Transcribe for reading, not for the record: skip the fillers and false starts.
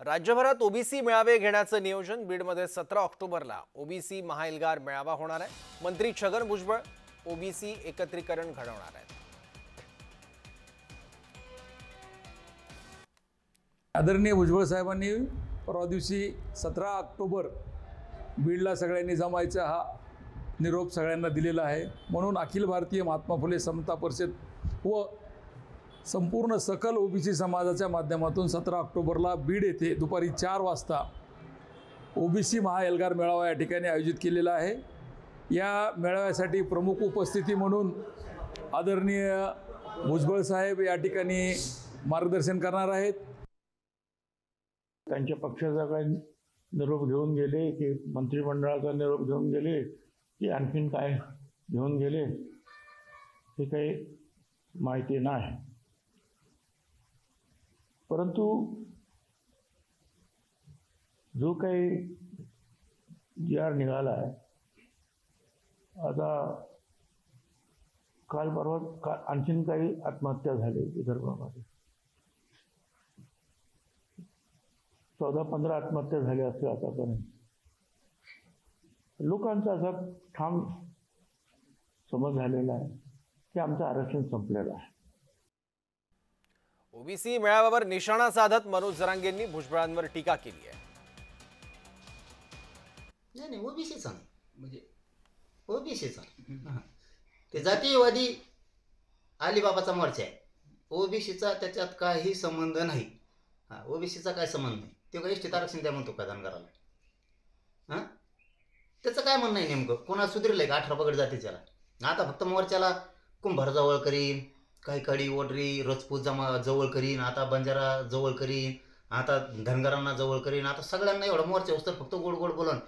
राज्यभरात ओबीसी मेळावे घेण्याचं नियोजन बीडमध्ये 17 ऑक्टोबरला ओबीसी महाएल्गार मेळावा होणार आहे। मंत्री छगन भुजबळ ओबीसी एकत्रीकरण घडवणार आहेत। आदरणीय भुजबळ साहेबांनी परवा दिवशी 17 ऑक्टोबर बीडला सगळ्यांनी जमायचा हा निरोप सगळ्यांना दिलेला आहे। म्हणून अखिल भारतीय महात्मा फुले समता परिषद व संपूर्ण सकल ओबीसी समाजाच्या माध्यमातून 17 ऑक्टोबरला बीड येथे दुपारी 4 वाजता ओबीसी महाएल्गार मेळावा या ठिकाणी आयोजित केलेला आहे। या मेळाव्यासाठी प्रमुख उपस्थिती म्हणून आदरणीय भुजबळ साहेब या ठिकाणी मार्गदर्शन करणार आहेत। त्यांच्या पक्षाचा काही निरोप घेऊन गेले की मंत्रिमंडळाचा निरोप घेऊन गेले की आणखीन काय घेऊन गेले हे काही माहिती नाही, परंतु जो काही जी.आर. निघाला आहे, आता काल परवा आणखीन काही आत्महत्या झाली विदर्भामध्ये, 14-15 आत्महत्या झाल्या असतील आतापर्यंत। लोकांचा असा ठाम समज झालेला आहे की आमचं आरक्षण संपलेलं आहे। ओबीसी मेळाव्यावर निशाणा साधत मनोज जरांगेंनी भुजबळांवर टीका केली आहे। नाही ओबीसीचा नाही, म्हणजे ओबीसीचा ते जातीयवादी अलिबाबाचा मोर्चा आहे। ओबीसीचा त्याच्यात काही संबंध नाही। ओबीसीचा काय संबंध नाही। ते काही इष्टित आरक्षण द्या म्हणतो का धनगराला? त्याचं काय म्हणणं आहे नेमकं? कोणा सुधरलंय का 18 पगड जातीच्याला? आता फक्त मोर्चाला कुंभार जवळ करीन, काही कडी ओडरी रजपूत जवळ करीन, आता बंजारा जवळ करीन, आता धनगरांना जवळ करीन, आता सगळ्यांना एवढा मोर्चा होतं फक्त गोड गोड बोलून